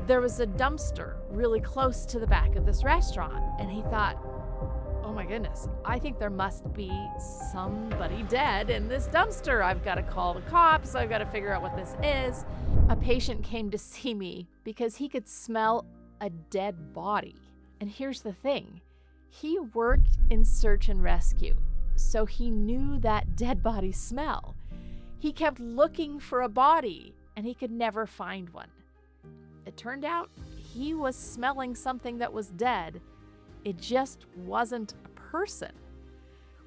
There was a dumpster really close to the back of this restaurant, and he thought, oh my goodness, I think there must be somebody dead in this dumpster. I've got to call the cops. I've got to figure out what this is. A patient came to see me because he could smell a dead body. And here's the thing, he worked in search and rescue, so he knew that dead body smell. He kept looking for a body, and he could never find one. It turned out he was smelling something that was dead. It just wasn't a person.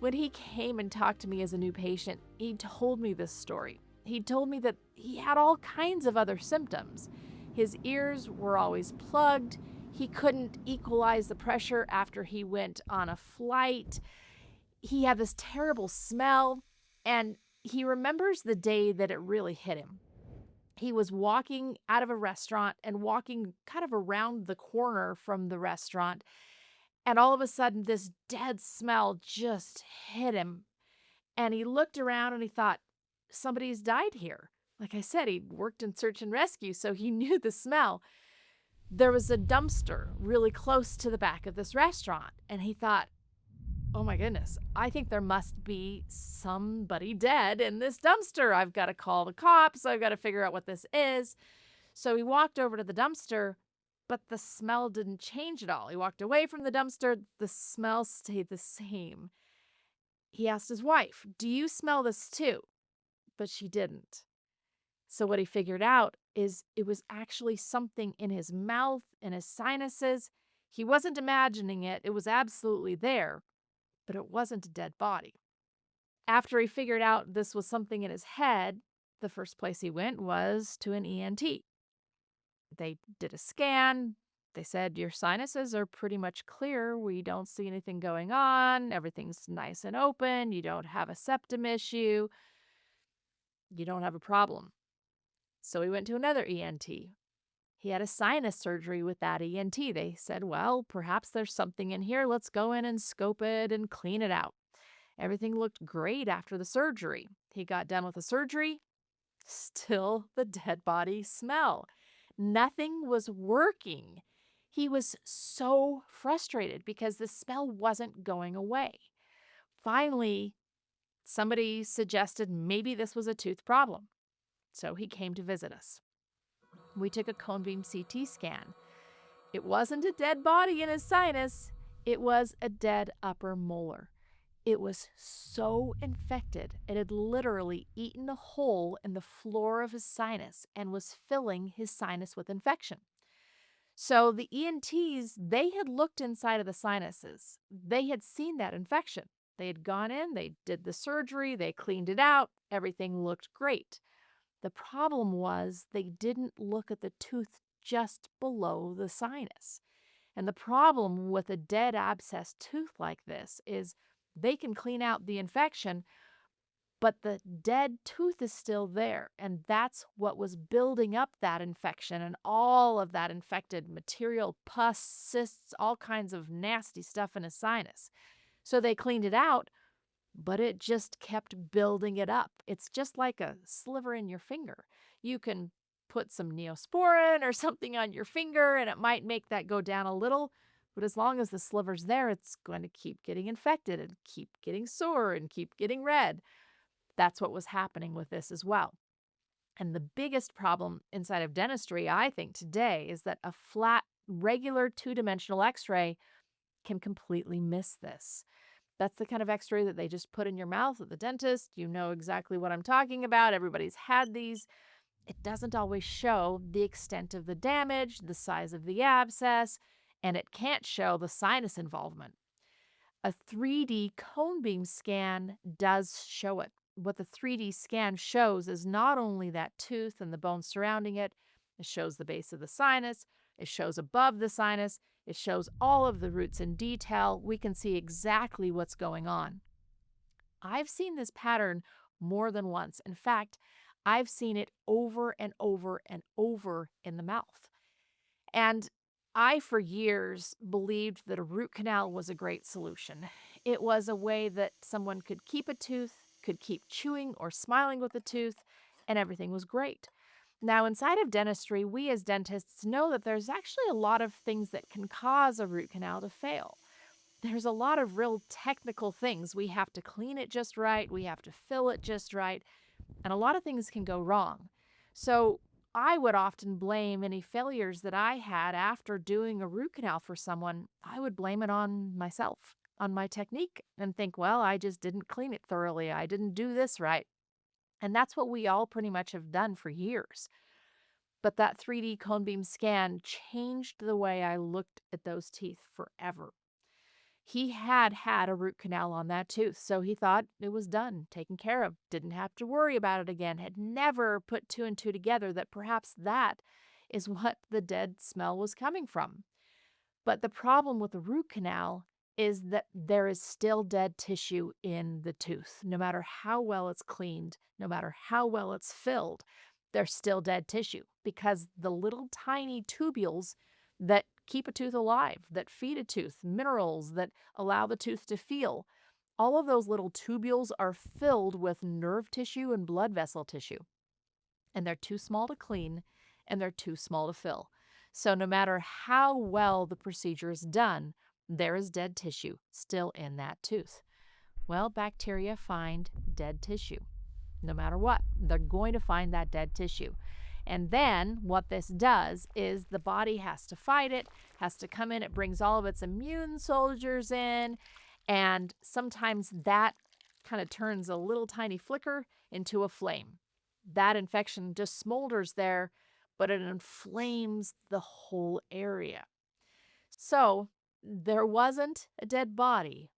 When he came and talked to me as a new patient, he told me this story. He told me that he had all kinds of other symptoms. His ears were always plugged. He couldn't equalize the pressure after he went on a flight. He had this terrible smell, and he remembers the day that it really hit him. He was walking out of a restaurant and walking kind of around the corner from the restaurant, and all of a sudden this dead smell just hit him. And he looked around and he thought, somebody's died here. Like I said, he worked in search and rescue, so he knew the smell. There was a dumpster really close to the back of this restaurant, and he thought, oh my goodness, I think there must be somebody dead in this dumpster. I've got to call the cops. I've got to figure out what this is. So he walked over to the dumpster, but the smell didn't change at all. He walked away from the dumpster. The smell stayed the same. He asked his wife, do you smell this too? But she didn't. So what he figured out is it was actually something in his mouth, in his sinuses. He wasn't imagining it. It was absolutely there, but it wasn't a dead body. After he figured out this was something in his head, the first place he went was to an ENT. They did a scan. They said, your sinuses are pretty much clear. We don't see anything going on. Everything's nice and open. You don't have a septum issue. You don't have a problem. So he went to another ENT. He had a sinus surgery with that ENT. They said, well, perhaps there's something in here. Let's go in and scope it and clean it out. Everything looked great after the surgery. He got done with the surgery. Still the dead body smell. Nothing was working. He was so frustrated because the smell wasn't going away. Finally, somebody suggested maybe this was a tooth problem. So he came to visit us. We took a cone beam CT scan. It wasn't a dead body in his sinus. It was a dead upper molar. It was so infected, it had literally eaten a hole in the floor of his sinus and was filling his sinus with infection. So the ENTs, they had looked inside of the sinuses. They had seen that infection. They had gone in, they did the surgery, they cleaned it out, everything looked great. The problem was they didn't look at the tooth just below the sinus. And the problem with a dead abscess tooth like this is they can clean out the infection, but the dead tooth is still there. And that's what was building up that infection and all of that infected material, pus, cysts, all kinds of nasty stuff in his sinus. So they cleaned it out, but it just kept building it up. It's just like a sliver in your finger. You can put some Neosporin or something on your finger and it might make that go down a little, but as long as the sliver's there, it's going to keep getting infected and keep getting sore and keep getting red. That's what was happening with this as well. And the biggest problem inside of dentistry, I think, today is that a flat, regular two-dimensional x-ray can completely miss this. That's the kind of x-ray that they just put in your mouth at the dentist. You know exactly what I'm talking about. Everybody's had these. It doesn't always show the extent of the damage, the size of the abscess, and it can't show the sinus involvement. A 3D cone beam scan does show it. What the 3D scan shows is not only that tooth and the bone surrounding it, it shows the base of the sinus, it shows above the sinus, it shows all of the roots in detail. We can see exactly what's going on. I've seen this pattern more than once. In fact, I've seen it over and over and over in the mouth. And I, for years, believed that a root canal was a great solution. It was a way that someone could keep a tooth, could keep chewing or smiling with a tooth, and everything was great. Now, inside of dentistry, we as dentists know that there's actually a lot of things that can cause a root canal to fail. There's a lot of real technical things. We have to clean it just right, we have to fill it just right, and a lot of things can go wrong. So, I would often blame any failures that I had after doing a root canal for someone. I would blame it on myself, on my technique, and think, well, I just didn't clean it thoroughly. I didn't do this right. And that's what we all pretty much have done for years. But that 3D cone beam scan changed the way I looked at those teeth forever. He had had a root canal on that tooth, so he thought it was done, taken care of, didn't have to worry about it again, had never put two and two together that perhaps that is what the dead smell was coming from. But the problem with the root canal is that there is still dead tissue in the tooth. No matter how well it's cleaned, no matter how well it's filled, there's still dead tissue because the little tiny tubules that keep a tooth alive, that feed a tooth, minerals that allow the tooth to feel, all of those little tubules are filled with nerve tissue and blood vessel tissue. And they're too small to clean and they're too small to fill. So no matter how well the procedure is done, there is dead tissue still in that tooth. Well, bacteria find dead tissue. No matter what, they're going to find that dead tissue. And then what this does is the body has to fight it, has to come in, it brings all of its immune soldiers in, and sometimes that kind of turns a little tiny flicker into a flame. That infection just smolders there, but it inflames the whole area. So there wasn't a dead body,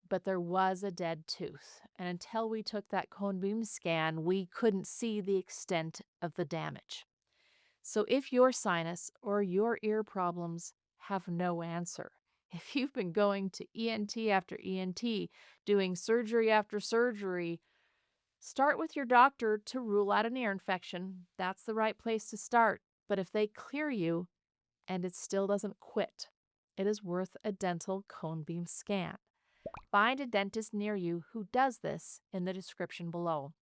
but there was a dead tooth. And until we took that cone beam scan, we couldn't see the extent of the damage. So if your sinus or your ear problems have no answer, if you've been going to ENT after ENT, doing surgery after surgery, start with your doctor to rule out an ear infection. That's the right place to start. But if they clear you and it still doesn't quit, it is worth a dental cone beam scan. Find a dentist near you who does this in the description below.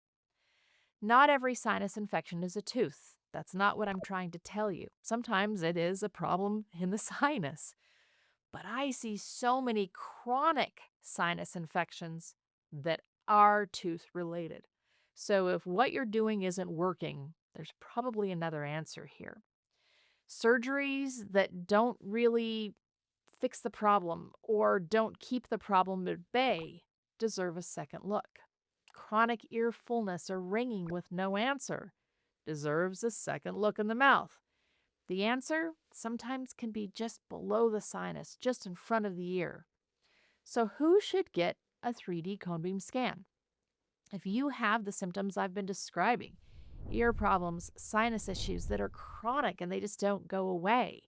Not every sinus infection is a tooth. That's not what I'm trying to tell you. Sometimes it is a problem in the sinus. But I see so many chronic sinus infections that are tooth related. So if what you're doing isn't working, there's probably another answer here. Surgeries that don't really fix the problem or don't keep the problem at bay deserve a second look. Chronic ear fullness or ringing with no answer deserves a second look in the mouth. The answer sometimes can be just below the sinus, just in front of the ear. So who should get a 3D cone beam scan? If you have the symptoms I've been describing, ear problems, sinus issues that are chronic and they just don't go away,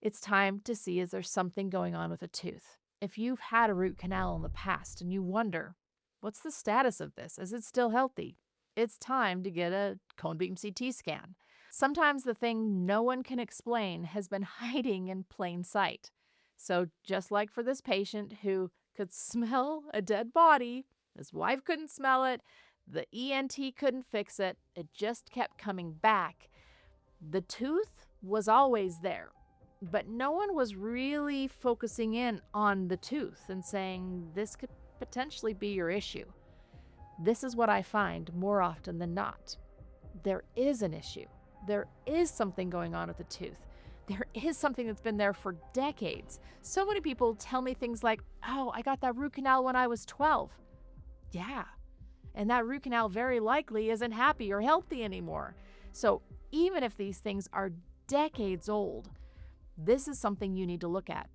it's time to see, is there something going on with a tooth? If you've had a root canal in the past and you wonder, what's the status of this? Is it still healthy? It's time to get a cone beam CT scan. Sometimes the thing no one can explain has been hiding in plain sight. So just like for this patient who could smell a dead body, his wife couldn't smell it, the ENT couldn't fix it, it just kept coming back. The tooth was always there. But no one was really focusing in on the tooth and saying, this could potentially be your issue. This is what I find more often than not. There is an issue. There is something going on with the tooth. There is something that's been there for decades. So many people tell me things like, oh, I got that root canal when I was 12. Yeah, and that root canal very likely isn't happy or healthy anymore. So even if these things are decades old, this is something you need to look at.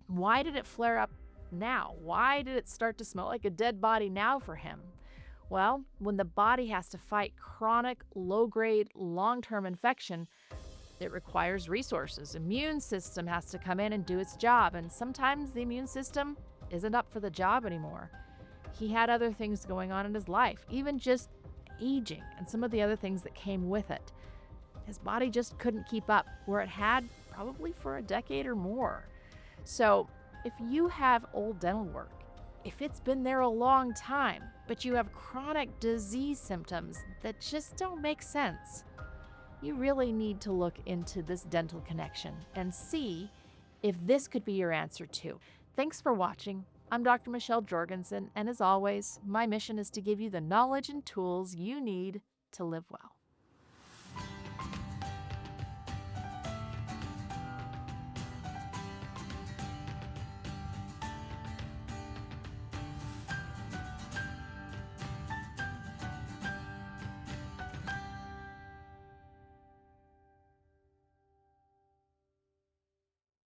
Why did it flare up now? Why did it start to smell like a dead body now for him? Well, when the body has to fight chronic, low-grade, long-term infection, it requires resources. Immune system has to come in and do its job, and sometimes the immune system isn't up for the job anymore. He had other things going on in his life, even just aging and some of the other things that came with it. His body just couldn't keep up where it had probably for a decade or more. So if you have old dental work, if it's been there a long time, but you have chronic disease symptoms that just don't make sense, you really need to look into this dental connection and see if this could be your answer too. Thanks for watching. I'm Dr. Michelle Jorgensen, and as always, my mission is to give you the knowledge and tools you need to live well.